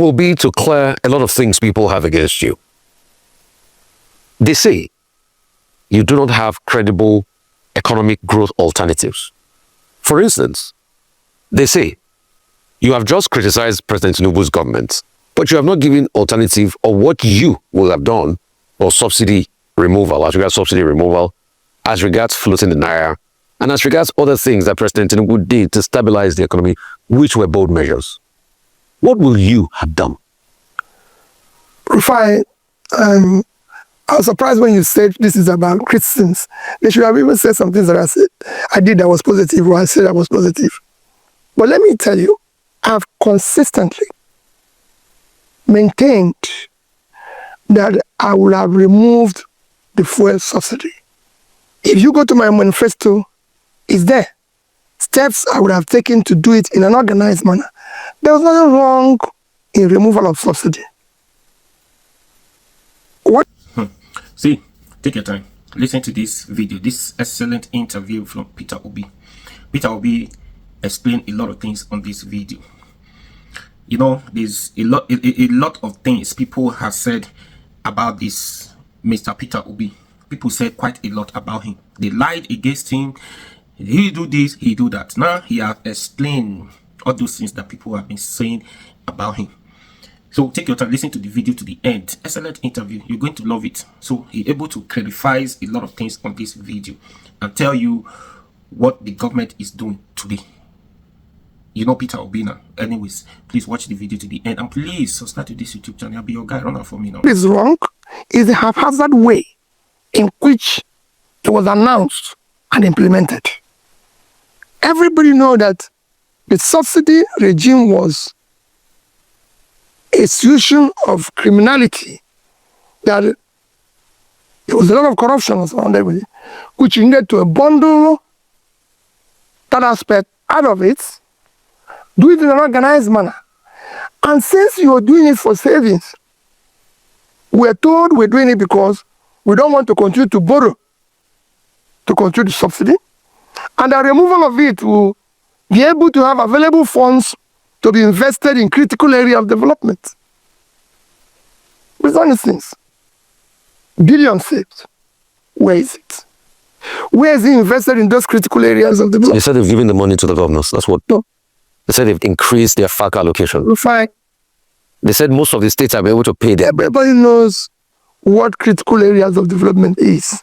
will be to clear a lot of things people have against you. They say you do not have credible economic growth alternatives. For instance, they say you have just criticized President Tinubu's government, but you have not given alternative of what you will have done for subsidy removal, as regards subsidy removal, as regards floating the naira, and as regards other things that President Tinubu did to stabilize the economy, which were bold measures. What will you have done? Rufai, I was surprised when you said this is about Christians. They should have even said some things that I did that was positive, or I said I was positive. But let me tell you, I've consistently maintained that I would have removed the fuel subsidy. If you go to my manifesto, it's there. Steps I would have taken to do it in an organized manner. There was nothing wrong in removal of subsidy. What? See, take your time. Listen to this video, this excellent interview from Peter Obi. Peter Obi explained a lot of things on this video. You know, there's a lot of things people have said about this Mr. Peter Obi. People said quite a lot about him. They lied against him. He do this, he do that. Now he has explained all those things that people have been saying about him. So take your time, listen to the video to the end. Excellent interview. You're going to love it. So he's able to clarify a lot of things on this video and tell you what the government is doing today. You know Peter Obi now. Anyways, please watch the video to the end. And please subscribe to this YouTube channel. I'll be your guy. Run out for me now. What is wrong is the haphazard way in which it was announced and implemented. Everybody knows that the subsidy regime was a solution of criminality, that there was a lot of corruption surrounded with it, which you needed to bundle that aspect out of it, do it in an organized manner. And since you're doing it for savings, we're told we're doing it because we don't want to continue to borrow to continue the subsidy, and the removal of it will be able to have available funds to be invested in critical area of development. With honest things, billions saved. Where is it? Where is it invested in those critical areas of development? They said they've given the money to the governors. That's what. No. They said they've increased their FAC allocation. Fine. They said most of the states are able to pay them. Everybody knows what critical areas of development is.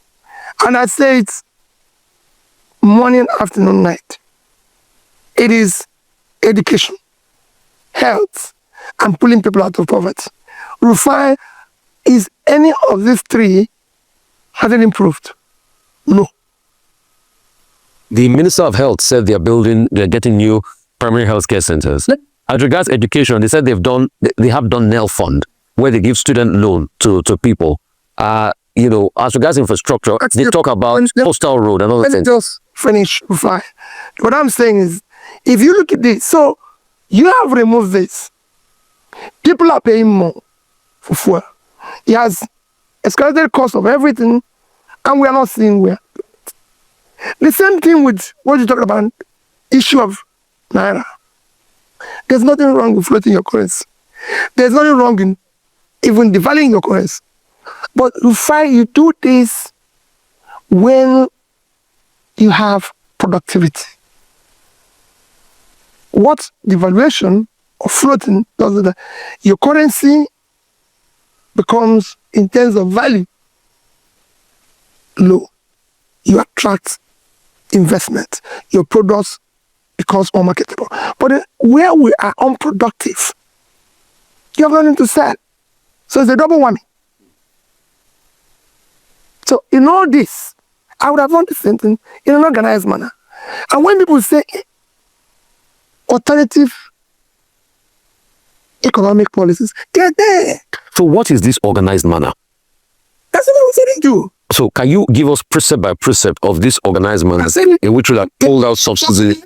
And I say it morning, afternoon, night. It is education, health, and pulling people out of poverty. Rufai, is any of these three hasn't improved? No. The Minister of Health said they're getting new primary health care centers. As regards education, they said they have done NEL fund, where they give student loan to people. You know, as regards infrastructure, they talk about postal road and other things. Just finish, Rufai. What I'm saying is, if you look at this, so you have removed this. People are paying more for fuel. It has escalated the cost of everything, and we are not seeing where. The same thing with what you talk about, issue of naira. There's nothing wrong with floating your currency. There's nothing wrong in even devaluing your currency. But Rufai, you do this when you have productivity. What devaluation or floating does is that your currency becomes, in terms of value, low. You attract investment. Your products becomes more marketable. But where we are unproductive, you have nothing to sell. So it's a double whammy. So in all this, I would have done the same thing in an organized manner. And when people say alternative economic policies, they're there. So what is this organized manner? That's what I was saying to you. So can you give us precept by precept of this organized manner in which we have pulled out subsidy?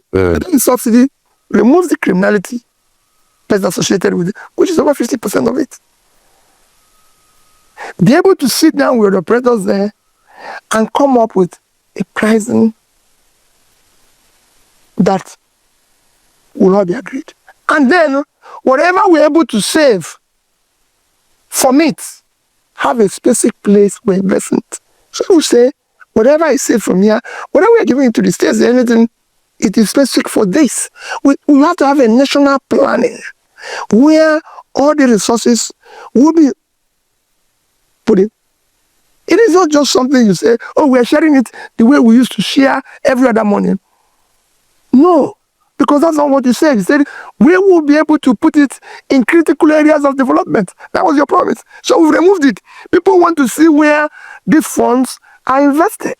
Subsidy removes the criminality that's associated with it, which is over 50% of it. Be able to sit down with the operators there and come up with a pricing that will not be agreed. And then, whatever we're able to save from it, have a specific place we're investing it. So we say, whatever I save from here, whatever we're giving it to the states, anything, it is specific for this. We have to have a national planning where all the resources will be put in. It is not just something you say, oh, we're sharing it the way we used to share every other morning. No, because that's not what you said. You said, we will be able to put it in critical areas of development. That was your promise. So we've removed it. People want to see where these funds are invested.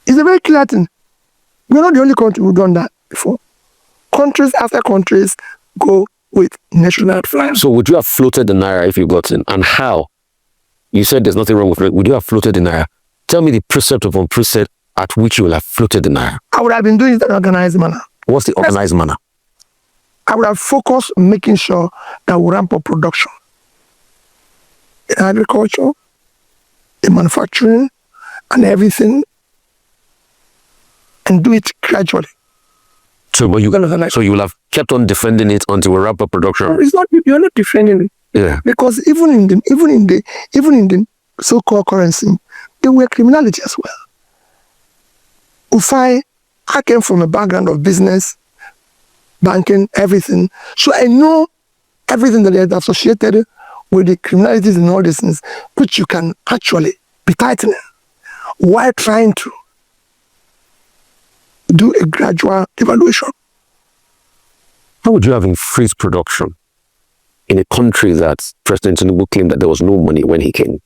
It's a very clear thing. We're not the only country who've done that before. Countries after countries go with national plans. So would you have floated the Naira if you got in? And how? You said there's nothing wrong with it. Would you have floated the Naira? Tell me the precept upon precept at which you will have floated the Naira. I would have been doing it in an organized manner. What's the organized manner? I would have focused on making sure that we ramp up production in agriculture, in manufacturing, and everything, and do it gradually. So you will have kept on defending it until we ramp up production. No, it's not. You're not defending it. Yeah. Because even in the so-called currency, there were criminality as well. I came from a background of business, banking, everything. So I know everything that is associated with the criminalities and all these things, which you can actually be tightening while trying to do a gradual evaluation. How would you have increased production in a country that President Tinubu claimed that there was no money when he came?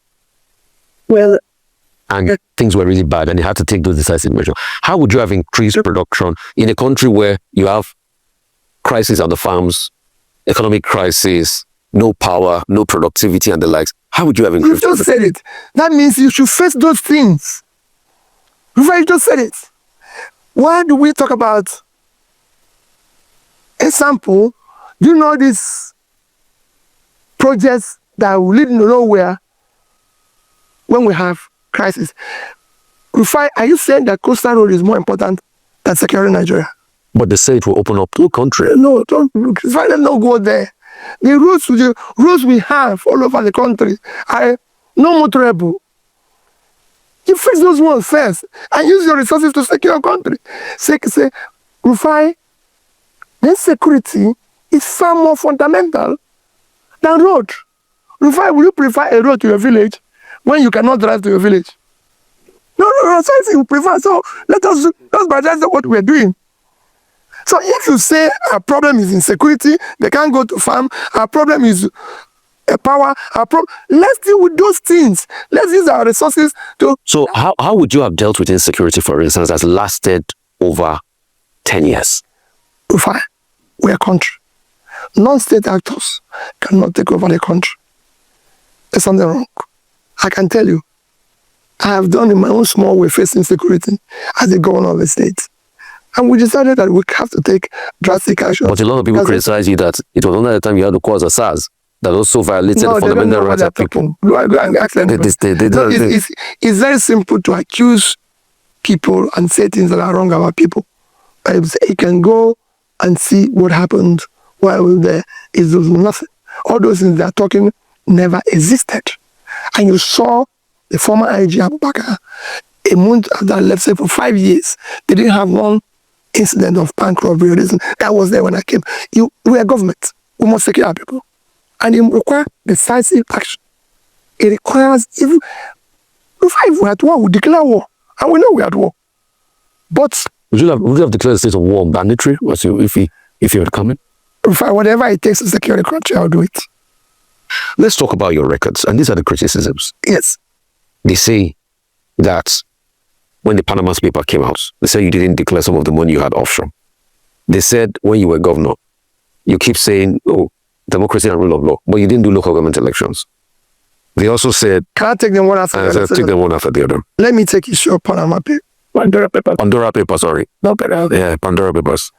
Well, and things were really bad and he had to take those decisive measures. How would you have increased production in a country where you have crisis on the farms, economic crisis, no power, no productivity and the likes? How would you have increased production? You just said it. That means you should face those things. You just said it. Why do we talk about example? Do you know these projects that will lead to nowhere when we have crisis? Are you saying that coastal road is more important than securing Nigeria? But they say it will open up two countries. No, don't look. Let them not go there. The roads we have all over the country are no motorable. You fix those ones first and use your resources to secure your country. Say, Rufai, then security is far more fundamental than road. Rufai, will you prefer a road to your village when you cannot drive to your village? No, so I think you prefer. So let's budget what we're doing. So if you say our problem is insecurity, they can't go to farm, our problem is power, let's deal with those things. Let's use our resources to... So how would you have dealt with insecurity, for instance, that's lasted over 10 years? Fine. We're a country. Non-state actors cannot take over the country. There's something wrong. I can tell you, I have done in my own small way facing security as the governor of the state. And we decided that we have to take drastic action. But a lot of people criticize you that it was only the time you had to cause a SARS that also violated the fundamental rights of people. It's very simple to accuse people and say things that are wrong about people. You can go and see what happened while we were there. It was nothing. All those things they are talking never existed. And you saw the former IG Abubakar, a month after I left, say for 5 years, they didn't have one incident of bank robbery. That was there when I came. We are government. We must secure our people. And it requires decisive action. It requires, if we're at war, we declare war. And we know we're at war. But... Would you have declared a state of war mandatory if you had come in? Whatever it takes to secure the country, I'll do it. Let's talk about your records. And these are the criticisms. Yes. They say that when the Panama paper came out, they said you didn't declare some of the money you had offshore. They said when you were governor, you keep saying, oh, democracy and rule of law, but you didn't do local government elections. They also said... Can I take them one after the other? Take them one after the other. Let me take issue of Panama paper. Pandora papers. Pandora papers, sorry. No, better. Yeah, Pandora papers.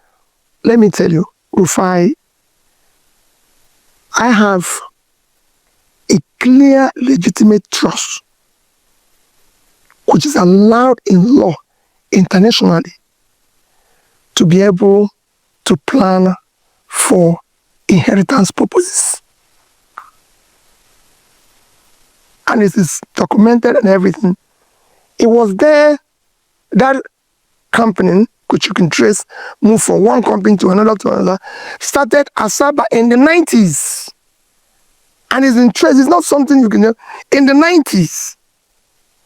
Let me tell you, Rufai, I have a clear, legitimate trust, which is allowed in law internationally, to be able to plan for inheritance purposes. And it is documented and everything. It was there that company, which you can trace, moved from one company to another, started Asaba in the 90s. And it's interest, it's not something you can, in the 90s.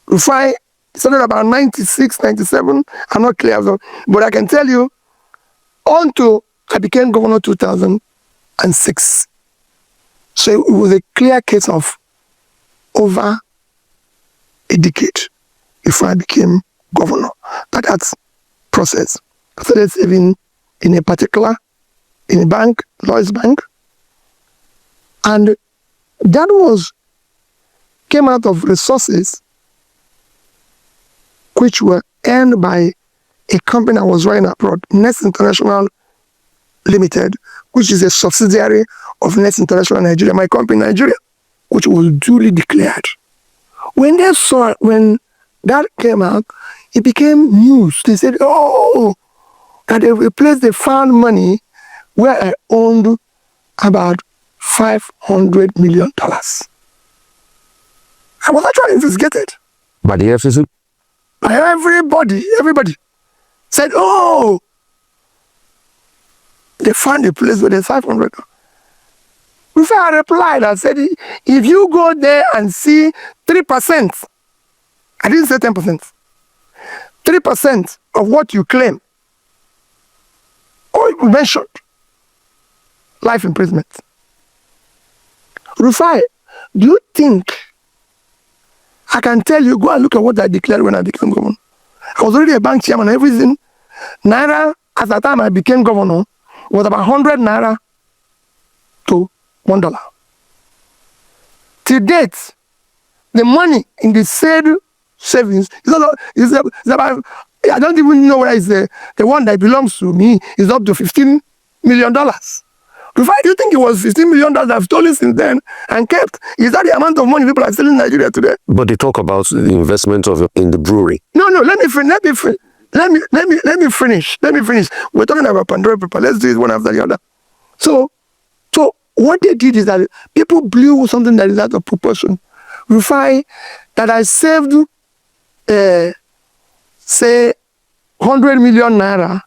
Rufai started about 96, 97, I'm not clear, but I can tell you, until I became governor 2006. So it was a clear case of over a decade before I became governor. That's process. I started saving in a bank, Lloyd's Bank, and that came out of resources which were earned by a company I was running abroad, Nest International Limited, which is a subsidiary of Nest International Nigeria, my company in Nigeria, which was duly declared. When that came out, it became news. They said, oh, that a place they found money where I owned about $500 million. I was actually investigated. By the FCC? By everybody said, oh, they found a place where there's 500. Before I replied, I said, if you go there and see 3%, I didn't say 10%, 3% of what you claim, or you mentioned, life imprisonment. Rufai, do you think I can tell you, go and look at what I declared when I became governor? I was already a bank chairman and everything. Naira, at the time I became governor, was about 100 Naira to $1. To date, the money in the said savings is about, I don't even know whether it's the one that belongs to me, is up to $15 million. If I do think it was $15 million that I've stolen since then and kept, is that the amount of money people are stealing in Nigeria today? But they talk about the investment in the brewery. No, let me finish. We're talking about Pandora people. Let's do it one after the other. So what they did is that people blew something that is out of proportion. Rufai, that I saved, say, 100 million Naira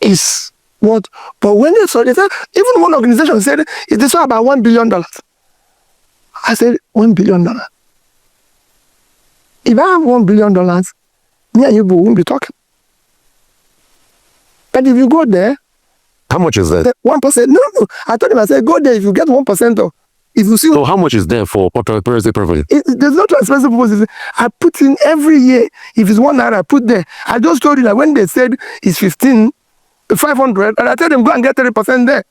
is what? But when they saw it, even one organization said, they saw about $1 billion. I said, $1 billion. If I have $1 billion, me and you won't be talking. But if you go there, how much is that? 1%. No. I told him, I said, go there. If you get 1% of, if you see. So how much is there for transparency purposes? There's no transparency purposes. I put in every year. If it's 1 Naira, I put there. I just told you that when they said it's 500, and I tell them go and get 30% there.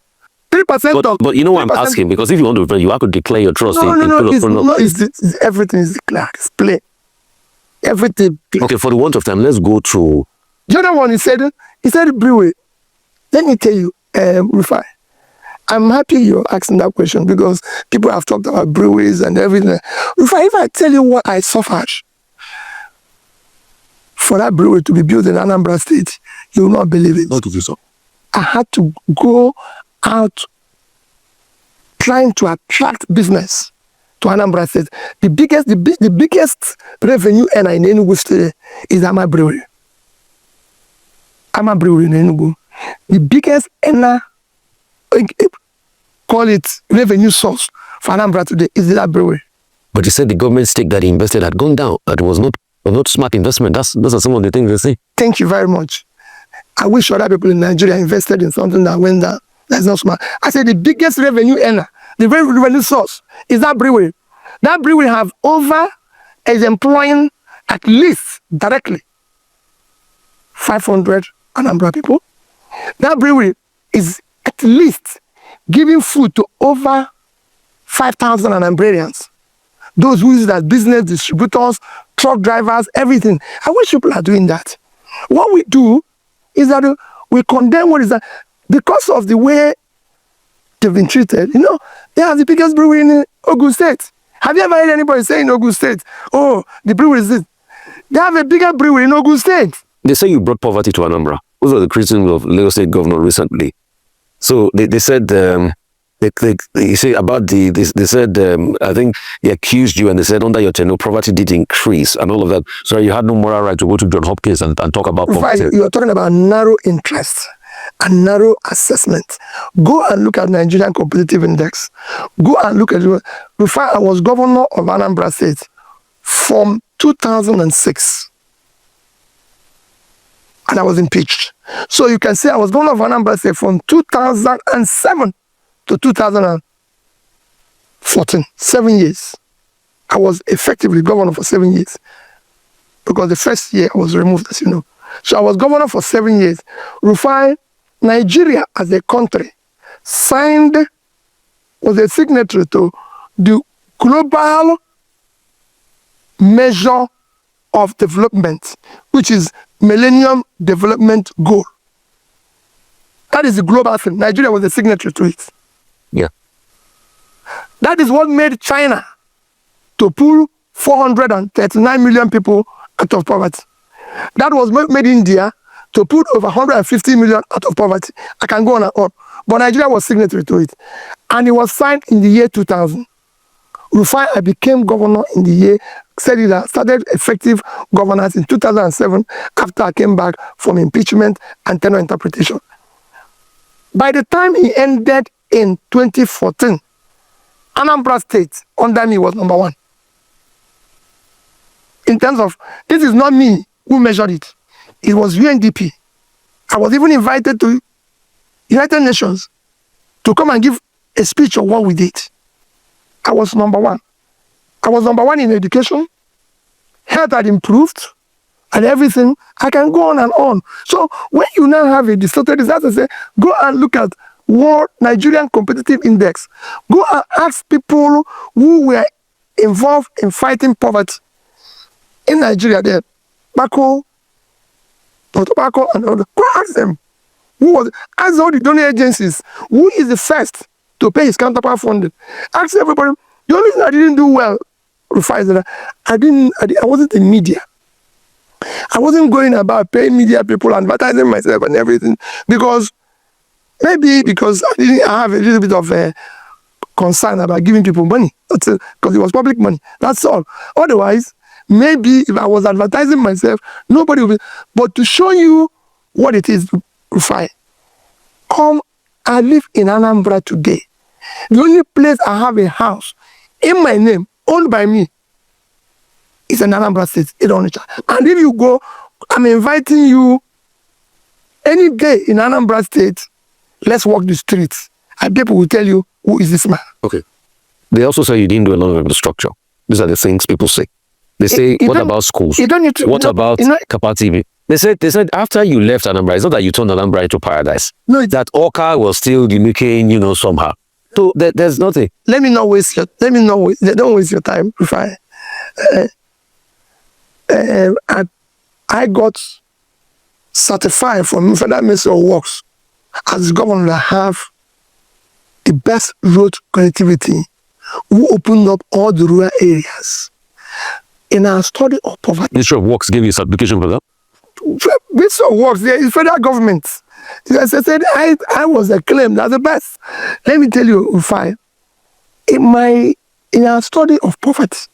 3% But you know what I'm asking? Because if you want to, you have to declare your trust. Everything is declared. It's plain. Everything. Okay, for the want of time, let's go to the other one. He said brewery. Let me tell you, Rufai, I'm happy you're asking that question because people have talked about breweries and everything. Rufai, if I tell you what I suffered for that brewery to be built in Anambra State, you will not believe it. Not to do so. I had to go out trying to attract business to Anambra State. The biggest revenue earner in Enugu State is Ama Brewery. Ama Brewery in Enugu. The biggest earner, call it revenue source for Anambra today, is that brewery. But you said the government stake that he invested had gone down. That was not smart investment. Those are some of the things they say. Thank you very much. I wish other people in Nigeria invested in something that went down. That's not smart. I said the biggest revenue earner, the revenue source, is that brewery. That brewery is employing at least directly 500 Anambra people. That brewery is at least giving food to over 5,000 Anambrarians. Those who use it as business distributors, truck drivers, everything. I wish people are doing that. What we do is that we condemn what is that. Because of the way they've been treated, they have the biggest brewery in Ogun State. Have you ever heard anybody say in Ogun State, oh, the brewery is this? They have a bigger brewery in Ogun State. They say you brought poverty to Anambra. Those are the criticisms of Lagos State Governor recently. So they said they say about they said I think they accused you and they said under your tenure poverty did increase and all of that. So you had no moral right to go to John Hopkins and talk about poverty. You are talking about narrow interest and narrow assessment. Go and look at Nigerian Competitive Index. Go and look at it. I was governor of Anambra State from 2006. And I was impeached. So you can say I was governor of Anambra State from 2007 to 2014. 7 years. I was effectively governor for 7 years. Because the first year I was removed, as you know. So I was governor for 7 years. Rufai, Nigeria as a country was a signatory to the global measure of development, which is Millennium Development Goal. That is the global thing. Nigeria was a signatory to it. Yeah. That is what made China to pull 439 million people out of poverty. That was made India to put over 150 million out of poverty. I can go on and on. But Nigeria was signatory to it. And it was signed in the year 2000. Rufai, I became governor in the year, started effective governance in 2007 after I came back from impeachment and tenure interpretation. By the time he ended in 2014, Anambra State under me was number one. In terms of, this is not me who measured it. It was UNDP. I was even invited to United Nations to come and give a speech on what we did. I was number one. I was number one in education. Health had improved and everything. I can go on and on. So when you now have a distorted result, I say, go and look at World Nigerian Competitive Index. Go and ask people who were involved in fighting poverty in Nigeria there. Tobacco and all that. Go ask them. Ask all the donor agencies. Who is the first to pay his counterpart funding? Ask everybody. The only thing I didn't do well, Rufai, is that I wasn't in media. I wasn't going about paying media people, advertising myself and everything, because I have a little bit of a concern about giving people money, because it was public money. That's all. Otherwise, maybe if I was advertising myself, nobody would be. But to show you what it is, Rufai, come, I live in Anambra today. The only place I have a house in my name, owned by me, is in Anambra State, in Onitsha. And if you go, I'm inviting you any day in Anambra State, let's walk the streets. And people will tell you, who is this man? Okay. They also say you didn't do a lot of infrastructure. These are the things people say. They say, what about schools? You don't need to. What about Kapati? They said after you left Anambra, it's not that you turned Anambra into paradise. No, that Oka was still unique, somehow. So there's nothing. Don't waste your time, Rufai. I got certified from Federal Ministry of Works as governor to have the best road connectivity, who opened up all the rural areas. In our study of poverty. Ministry of Works gave you a certification for that? Ministry of Works, there is federal government. As I said, I was acclaimed as the best. Let me tell you, Rufai, in our study of poverty,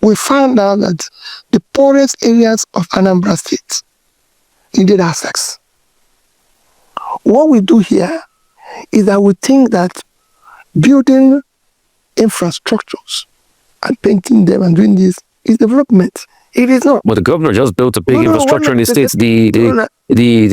we found out that the poorest areas of Anambra State needed access. What we do here is that we think that building infrastructures and painting them and doing this is development. It is not. But the governor just built a big infrastructure in the states. The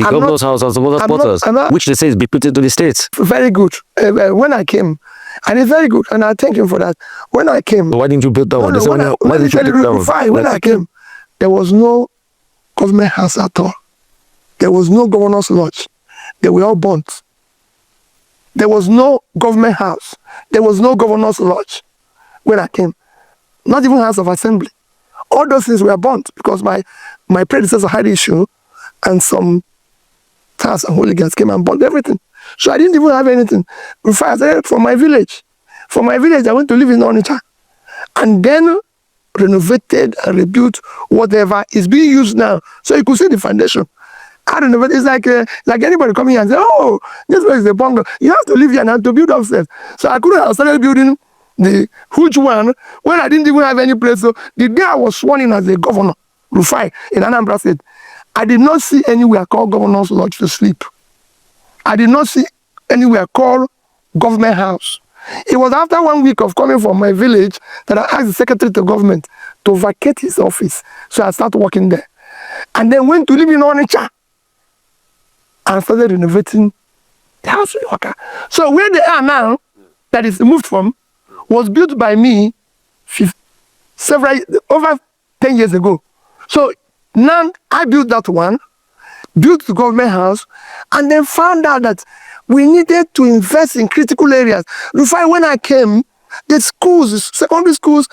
governor's house has some other quarters, which they say is bequeathed to the states. Very good. When I came, and it's very good, and I thank him for that. When I came, but why didn't you build that one? Why didn't you build that one? When I came, there was no government house at all. There was no governor's lodge. They were all burnt. There was no government house. There was no governor's lodge when I came. Not even House of Assembly. All those things were burnt because my predecessor had issue, and some thugs and hooligans came and burnt everything. So I didn't even have anything. In fact, from my village. From my village, I went to live in Onitsha. And then renovated and rebuilt whatever is being used now. So you could see the foundation. I don't know, but it's like anybody coming here and say, oh, this place is a bungalow. You have to live here now to build upstairs. So I couldn't have started building the huge one when I didn't even have any place. So the day I was sworn in as a governor, Rufai, in Anambra State, I did not see anywhere called Governor's Lodge to sleep. I did not see anywhere called Government House. It was after 1 week of coming from my village that I asked the Secretary to Government to vacate his office. So I started working there. And then went to live in Onitsha and started renovating the house in Oka. So where they are now, that is moved from, was built by me over 10 years ago. So now I built that one, built the government house, and then found out that we needed to invest in critical areas. Rufai, when I came, the schools, secondary schools,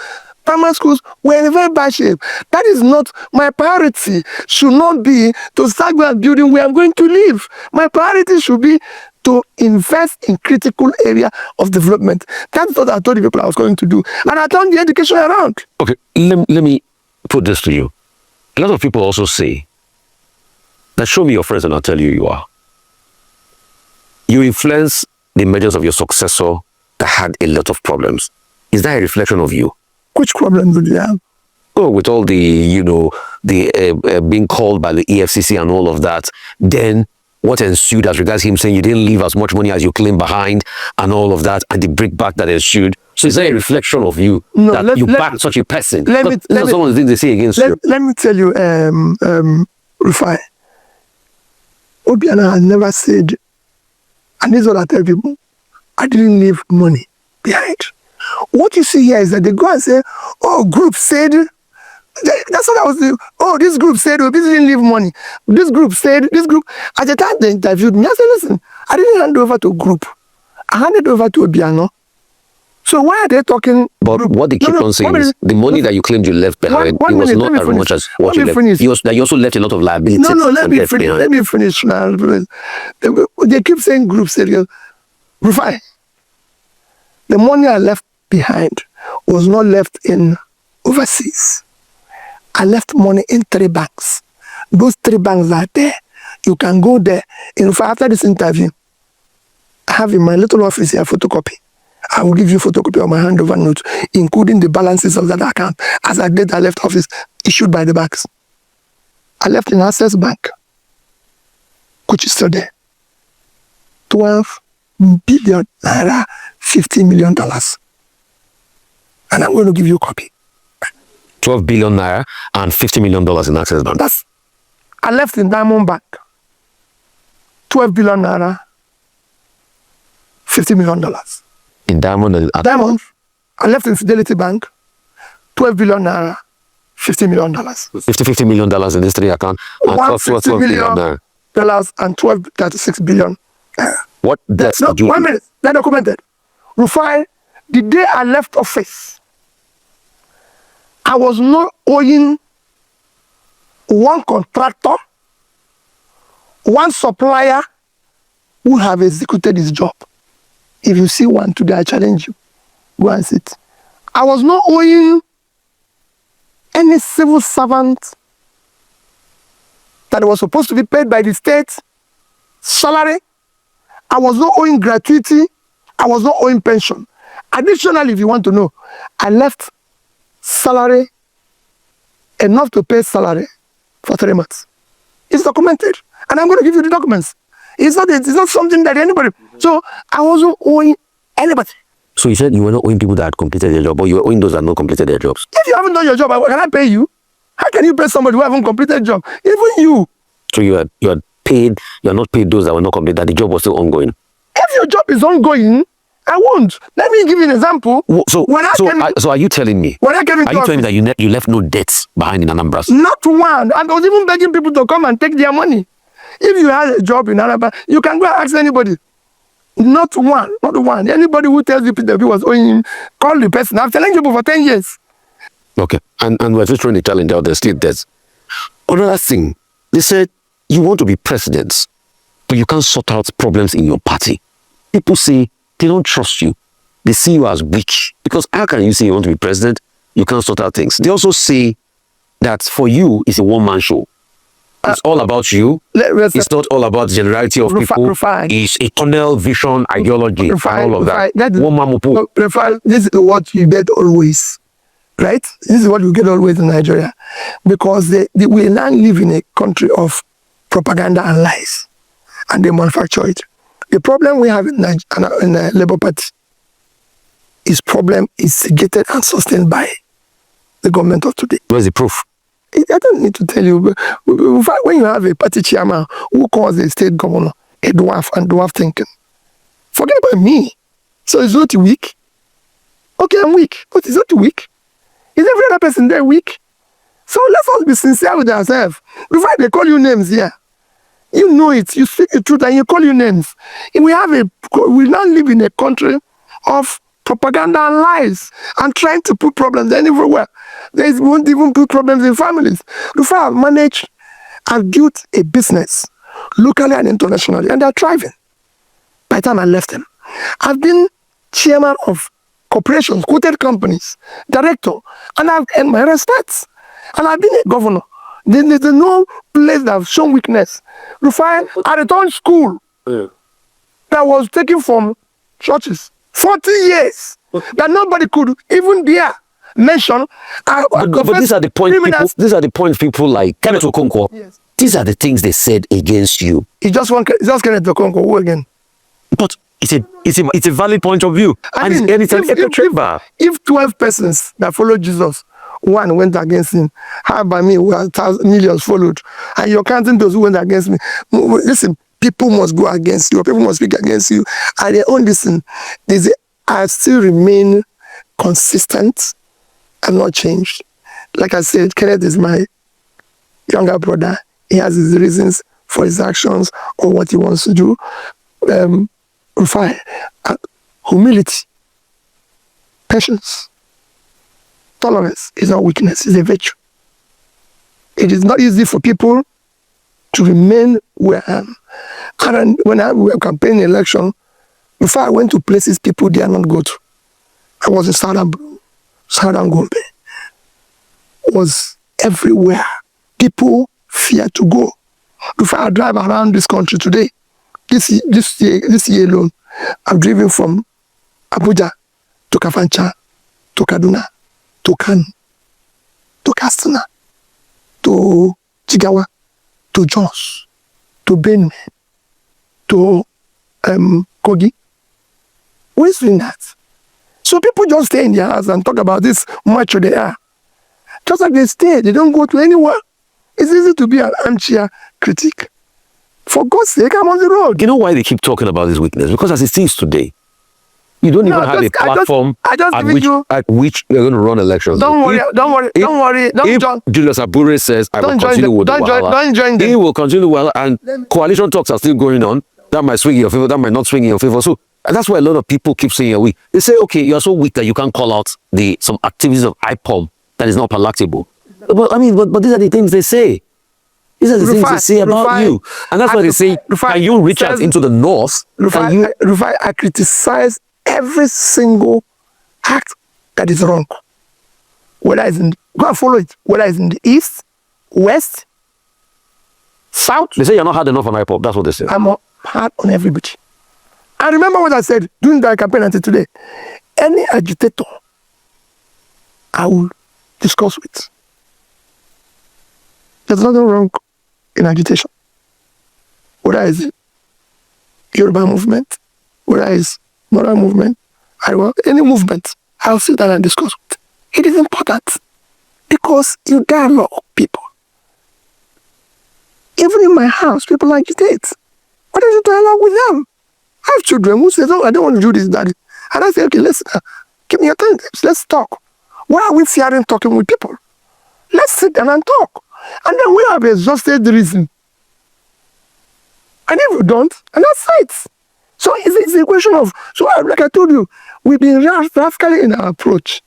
primary schools were in a very bad shape. That is not my priority. Should not be to start building where I'm going to live. My priority should be to invest in critical area of development. That's what I told the people I was going to do. And I turned the education around. Okay, let me put this to you. A lot of people also say that show me your friends and I'll tell you are. You influence the measures of your successor that had a lot of problems. Is that a reflection of you? Which problems do you have? Oh, with all the, being called by the EFCC and all of that, then what ensued as regards him saying you didn't leave as much money as you claimed behind and all of that, and the breakback that ensued. So is that a reflection of you that you backed such a person? That's someone thing they say against you. Let me tell you, Rufai, Obiano has never said, and this is what I tell people, I didn't leave money behind. What you see here is that they go and say, oh, group said, that's what I was doing. Oh, this group said, oh, this didn't leave money. This group said, this group. At the time they interviewed me, I said, listen, I didn't hand over to group. I handed over to Obiano. So why are they talking? But group? What they keep on saying is the money that you claimed you left behind, it was not as much as what you left. You also left a lot of liabilities. No, let me finish now. They keep saying group said, Rufai, the money I left behind was not left in overseas. I left money in 3 banks. Those 3 banks are there. You can go there. In fact, after this interview, I have in my little office here a photocopy. I will give you a photocopy of my handover note, including the balances of that account as I did I left office, issued by the banks. I left in Access Bank, which is still there. 12 billion naira, $50 million. And I'm going to give you a copy. 12 billion naira and $50 million in Access Bank. I left in Diamond Bank. 12 billion naira, $50 million. In Diamond? Diamond. I left in Fidelity Bank. 12 billion naira, $50 million. $50 million in this 3 account. And $12 billion and 36 billion. What debts did you... 1 minute. They're documented. Rufai, the day I left office, I was not owing one contractor, one supplier who have executed his job. If you see one today, I challenge you. Go and sit. I was not owing any civil servant that was supposed to be paid by the state salary. I was not owing gratuity. I was not owing pension. Additionally, if you want to know, I left salary enough to pay salary for 3 months. It's documented. And I'm going to give you the documents. It's not something that anybody... So I wasn't owing anybody. So you said you were not owing people that had completed their job, but you were owing those that had not completed their jobs. If you haven't done your job, can I pay you? How can you pay somebody who haven't completed a job? Even you. So you had paid, you are not paid those that were not completed, the job was still ongoing. If your job is ongoing, I won't. Let me give you an example. So are you telling me? When I came into are you telling me that you left no debts behind in Anambra? Not one. And I was even begging people to come and take their money. If you had a job in Anambra, you can go and ask anybody. Not one. Anybody who tells you Peter B was owing him, call the person. I've challenged people for 10 years. Okay. And we're just trying to challenge out there, still debts. Another thing, they said you want to be president, but you can't sort out problems in your party. People say they don't trust you. They see you as weak. Because how can you say you want to be president? You can't sort out things. They also say that for you, it's a one-man show. It's all about you. It's not all about the generality of people. It's a tunnel vision, ideology, and all of that. This is what you get always, right? This is what you get always in Nigeria, because we now live in a country of propaganda and lies, and they manufacture it. The problem we have in the Labour Party is instigated and sustained by the government of today. Where's the proof? I don't need to tell you. When you have a party chairman who calls a state governor a dwarf and dwarf thinking, forget about me. So it's not weak. Okay, I'm weak, but it's not weak. Is every other person there weak? So let's all be sincere with ourselves. Before they call you names here, you know it. You speak the truth and you call you names. We now live in a country of propaganda and lies and trying to put problems everywhere. They won't even put problems in families. Before I've managed, I've built a business locally and internationally, and they're thriving. By the time I left them, I've been chairman of corporations, quoted companies, director, and I've earned my respects. And I've been a governor. There's no place that I've shown weakness. Rufai, I returned school that was taken from churches. 40 years that nobody could even dare mention. But these are the points people. These are the points people like Kenneth Okonkwo. Yes. These are the things they said against you. It's just Kenneth Okonkwo. Who again? But it's a valid point of view. If 12 persons that followed Jesus, one went against him, how by me, millions followed, and you're counting those who went against me. Listen. People must go against you. People must speak against you. And they own listen. I still remain consistent. I'm not changed. Like I said, Kenneth is my younger brother. He has his reasons for his actions or what he wants to do. Humility, patience, tolerance is not weakness. It's a virtue. It is not easy for people to remain where I am. And when I was campaigning election, before I went to places people dare not go to, I was in Southern Gombe. Was everywhere. People fear to go. Before I drive around this country today, this year alone, I've driven from Abuja to Kafancha, to Kaduna, to Kano, to Katsina, to Jigawa, to Jos, to Benue, to Kogi. Who is doing that? So people just stay in their house and talk about this macho they are. Just like they stay, they don't go to anywhere. It's easy to be an armchair critic. For God's sake, I'm on the road. You know why they keep talking about this weakness? Because as it is today, you don't even have a platform at which you're going to run elections. Don't worry. If Julius Abure says, I will continue with the Wahala, he will continue well, and coalition talks are still going on. That might swing in your favor, that might not swing in your favor. So that's why a lot of people keep saying you're weak. They say, okay, you're so weak that you can't call out some activities of IPOM that is not palatable. But these are the things they say. These are the things they say about you. And that's why they say, can you reach out into the north? I criticize every single act that is wrong. Whether it's go and follow it. Whether it's in the east, west, south. They say you're not hard enough on IPOP. That's what they say. I'm hard on everybody. And remember what I said during the campaign until today. Any agitator, I will discuss with. There's nothing wrong in agitation. Whether it's Yoruba movement, whether it's moral movement, any movement, I'll sit down and discuss with. It is important because you dialogue people. Even in my house, people agitate. Why don't you dialogue with them? I have children who say, "Oh, I don't want to do this, daddy." And I say, "Okay, listen, give me your time. Let's talk." Why are we fearing talking with people? Let's sit down and talk. And then we have exhausted the reason. And if you don't, and that's it. So it's a question of, like I told you, we've been rascally in our approach.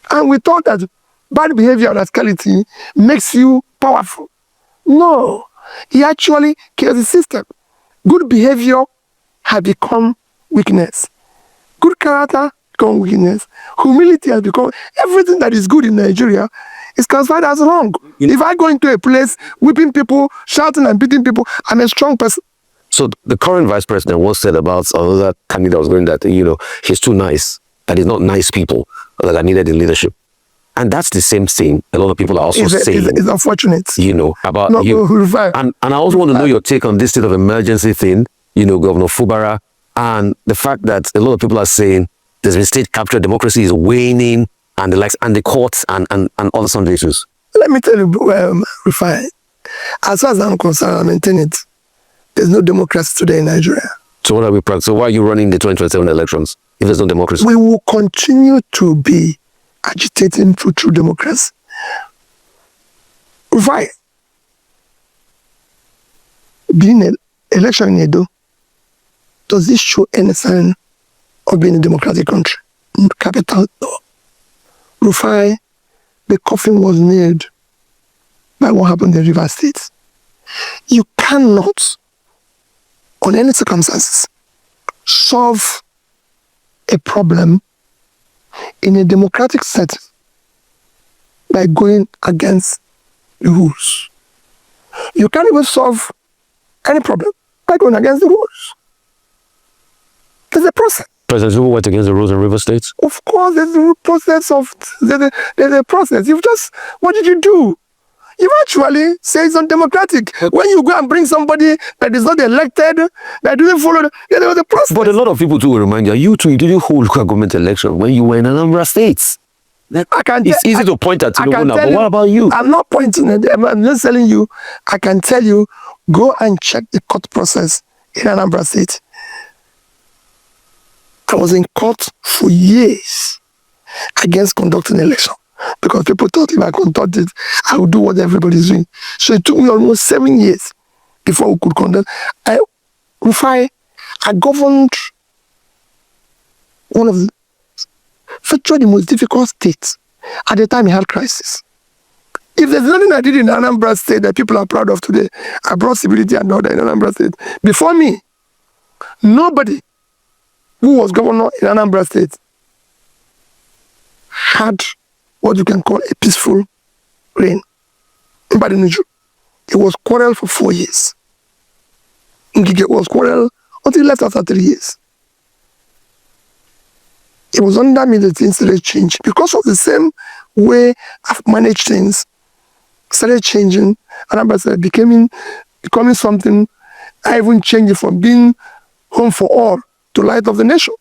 And we thought that bad behavior and rascality makes you powerful. No, it actually kills the system. Good behavior has become weakness. Good character become weakness. Humility has become, everything that is good in Nigeria is classified as wrong. If I go into a place whipping people, shouting and beating people, I'm a strong person. So the current vice president once said about another candidate was going that, he's too nice, that he's not nice people that are needed in leadership. And that's the same thing a lot of people are also saying. It's unfortunate. About No, you. Rufai. And I also want to know your take on this state of emergency thing, Governor Fubara, and the fact that a lot of people are saying there's been state capture, democracy is waning, and the likes, and the courts, and other some issues. Let me tell you, Rufai, as far as I'm concerned, I maintain it. There's no democracy today in Nigeria. So what are we practicing? So why are you running the 2027 elections if there's no democracy? We will continue to be agitating for true democracy. Rufai, being an election in Edo, does this show any sign of being a democratic country? Capital, no. Rufai, the coffin was nailed by what happened in River State. You cannot, on any circumstances, solve a problem in a democratic setting by going against the rules. You can't even solve any problem by going against the rules. There's a process. President Zuma went against the rules in River State? Of course, there's a process there's a process. What did you do? You actually say it's undemocratic. When you go and bring somebody that is not elected, that doesn't follow, there was a process. But a lot of people too will remind you too, you didn't hold local government election when you were in Anambra State. It's easy to point at Tinubu now, but what about you? I'm not pointing at them. I'm just telling you, I can tell you, go and check the court process in Anambra State. I was in court for years against conducting an election because people thought if I conducted it, I would do what everybody's doing. So it took me almost 7 years before we could conduct. I governed one of the virtually the most difficult states at the time it had crisis. If there's nothing I did in Anambra State that people are proud of today, I brought stability and order in Anambra State. Before me, nobody who was governor in Anambra State had what you can call a peaceful reign. It was quarrel for 4 years. Ngige was quarrel until he left after 3 years. It was under me that things started changing. Because of the same way I've managed things, started changing, Anambra State becoming something. I even changed it from being home for all to light of the nation.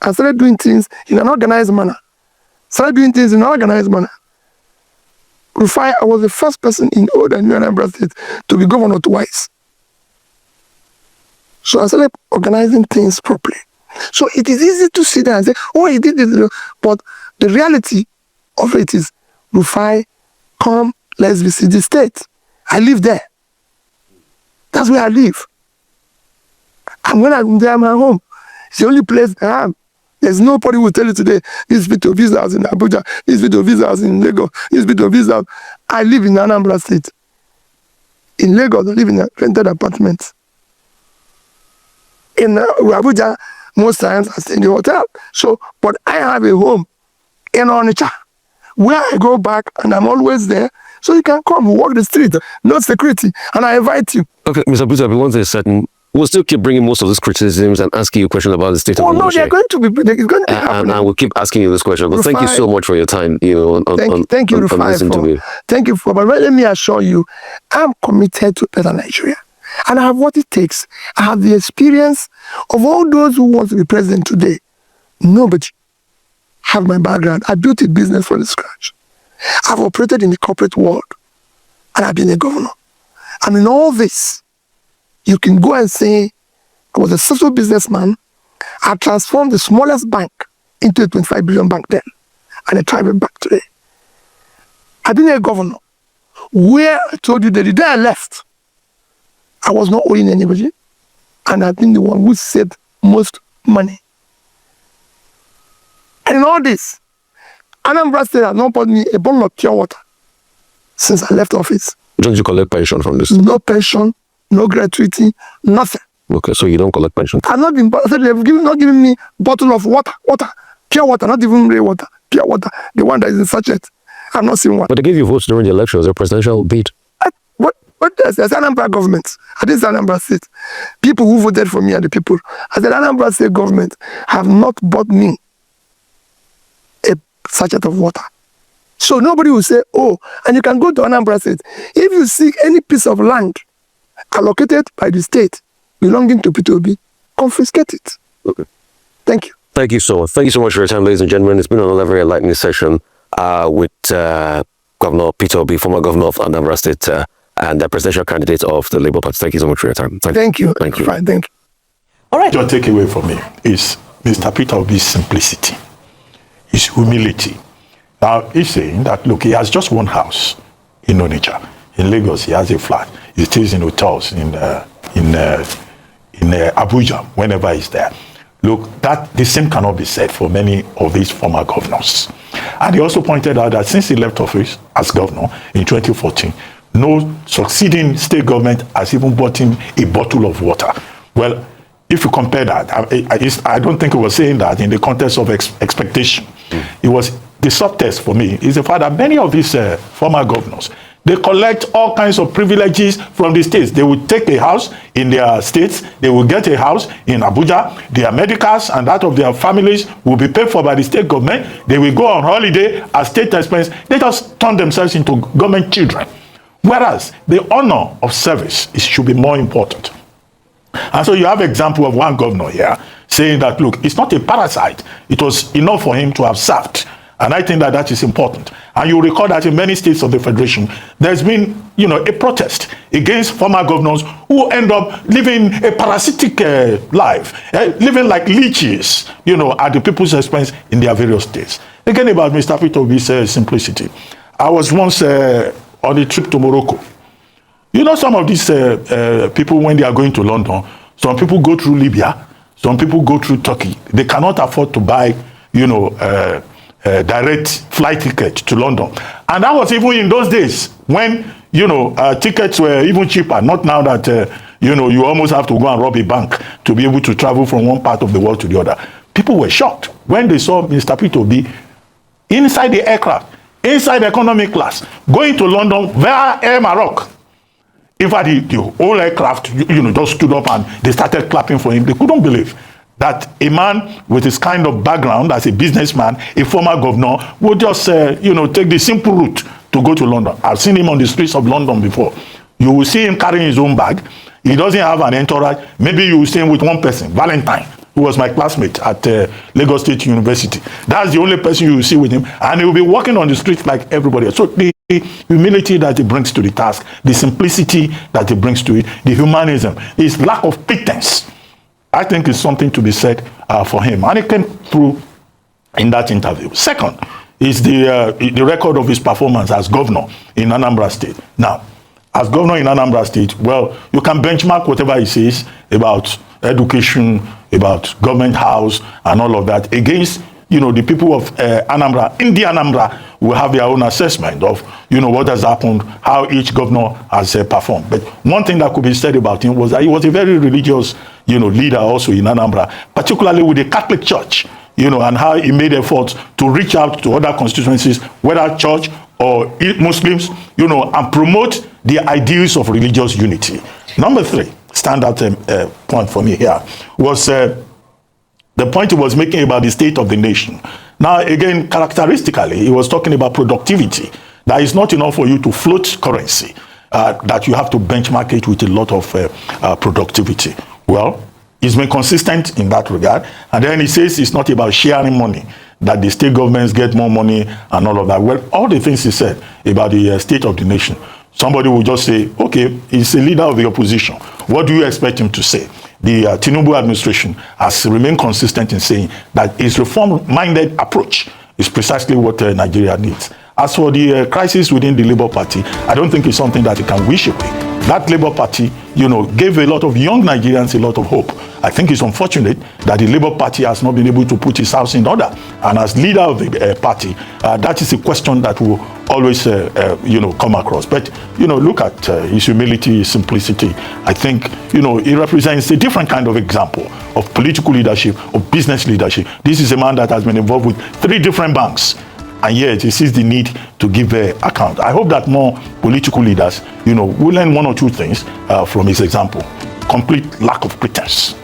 I started doing things in an organized manner. Rufai, I was the first person in old and new Anambra State to be governor twice. So I started organizing things properly. So it is easy to sit there and say, oh, he did this. But the reality of it is, Rufai, come, let's visit the state. I live there. That's where I live. And when I'm there, I'm at home. It's the only place I am. There's nobody who will tell you today, this bit of visa house in Abuja, this bit of visa house in Lagos, this bit of visa house. I live in Anambra State. In Lagos, I live in a rented apartment. In Abuja, most times I stay in the hotel. So, but I have a home in Onitsha, where I go back and I'm always there. So you can come walk the street, no security, and I invite you. Okay, Mr. Buta, once there's certain, we'll still keep bringing most of these criticisms and asking you questions about the state of no, they're going to be, it's going to happen. And we'll keep asking you this question. But thank you so much for your time. Thank you, Rufai. But let me assure you, I'm committed to better Nigeria. And I have what it takes. I have the experience of all those who want to be president today. Nobody have my background. I built a business from scratch. I've operated in the corporate world. And I've been a governor. And in all this, you can go and say, I was a successful businessman. I transformed the smallest bank into a 25 billion bank then, and a private bank today. I've been a governor where I told you that the day I left, I was not owing anybody, and I've been the one who saved most money. And in all this, Anambra State has not bought me a bottle of pure water since I left office. Don't you collect pension from this? No pension, no gratuity, nothing. Okay, so you don't collect pension? I've not been, they've not given me bottle of water, pure water, not even real water, pure water, the one that is in sachet. I've not seen one. But they gave you votes during the elections, a presidential bid. What does the Anambra government, at this Anambra State, people who voted for me are the people, as the Anambra State government have not bought me a sachet of water. So nobody will say, oh, and you can go to Anambra State. If you seek any piece of land allocated by the state belonging to P2B, confiscate it. Okay. Thank you. Thank you so much. Thank you so much for your time, ladies and gentlemen. It's been another very enlightening session with Governor Peter Obi, former governor of Anambra State, and the presidential candidate of the Labour Party. Thank you so much for your time. Thank you. Thank you. Fine, thank you. All right. Your takeaway from me is Mr. Peter Obi's simplicity, his humility. Now, he's saying that, look, he has just one house in Onitsha. In Lagos, he has a flat. He stays in hotels in Abuja whenever he's there. Look, the same cannot be said for many of these former governors. And he also pointed out that since he left office as governor in 2014, no succeeding state government has even bought him a bottle of water. Well, if you compare that, I don't think he was saying that in the context of expectation. It was the subtext for me is the fact that many of these former governors, they collect all kinds of privileges from the states. They will take a house in their states. They will get a house in Abuja. Their medicals and that of their families will be paid for by the state government. They will go on holiday at state expense. They just turn themselves into government children. Whereas the honor of service should be more important. And so you have an example of one governor here saying that, look, it's not a parasite. It was enough for him to have served. And I think that that is important. And you recall that in many states of the Federation, there's been, a protest against former governors who end up living a parasitic life, living like leeches, at the people's expense in their various states. Again, about Mr. Peter Obi's simplicity. I was once on a trip to Morocco. Some of these people, when they are going to London, some people go through Libya, some people go through Turkey. They cannot afford to buy, direct flight ticket to London. And that was even in those days when, tickets were even cheaper. Not now that, you almost have to go and rob a bank to be able to travel from one part of the world to the other. People were shocked when they saw Mr. Peter Obi inside the aircraft, inside economy class, going to London via Air Maroc. In fact, the whole aircraft, just stood up and they started clapping for him. They couldn't believe that a man with his kind of background as a businessman, a former governor, would just, take the simple route to go to London. I've seen him on the streets of London before. You will see him carrying his own bag. He doesn't have an entourage. Maybe you will see him with one person, Valentine, who was my classmate at Lagos State University. That's the only person you will see with him. And he will be walking on the streets like everybody else. So the humility that he brings to the task, the simplicity that he brings to it, the humanism, his lack of pretense, I think is something to be said for him. And it came through in that interview. Second is the record of his performance as governor in Anambra State. Now, as governor in Anambra State, well, you can benchmark whatever he says about education, about government house, and all of that against, the people of Anambra. In the Anambra will have their own assessment of, what has happened, how each governor has performed. But one thing that could be said about him was that he was a very religious, leader also in Anambra, particularly with the Catholic Church, and how he made efforts to reach out to other constituencies, whether church or Muslims, and promote the ideals of religious unity. Number three, standout point for me here was the point he was making about the state of the nation. Now, again, characteristically, he was talking about productivity. That is not enough for you to float currency, that you have to benchmark it with a lot of productivity. Well, he's been consistent in that regard. And then he says it's not about sharing money, that the state governments get more money and all of that. Well, all the things he said about the state of the nation, somebody will just say, okay, he's a leader of the opposition. What do you expect him to say? The Tinubu administration has remained consistent in saying that his reform-minded approach is precisely what Nigeria needs. As for the crisis within the Labour Party, I don't think it's something that he can wish away. That Labour Party, gave a lot of young Nigerians a lot of hope. I think it's unfortunate that the Labour Party has not been able to put its house in order. And as leader of the party, that is a question that will always, come across. But, look at his humility, his simplicity. I think, he represents a different kind of example of political leadership, of business leadership. This is a man that has been involved with 3 different banks. and yet he sees the need to give account. I hope that more political leaders, will learn one or two things from his example. Complete lack of pretense.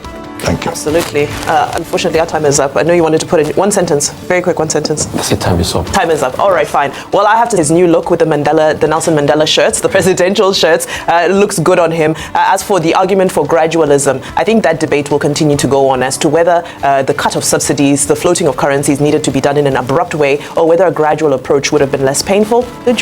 Thank you. Absolutely. Unfortunately, our time is up. I know you wanted to put in one sentence, very quick, one sentence. I said time is up. Time is up. All right, fine. Well, I have to his new look with the Nelson Mandela shirts, the presidential shirts. Looks good on him. As for the argument for gradualism, I think that debate will continue to go on as to whether the cut of subsidies, the floating of currencies needed to be done in an abrupt way, or whether a gradual approach would have been less painful. Good job.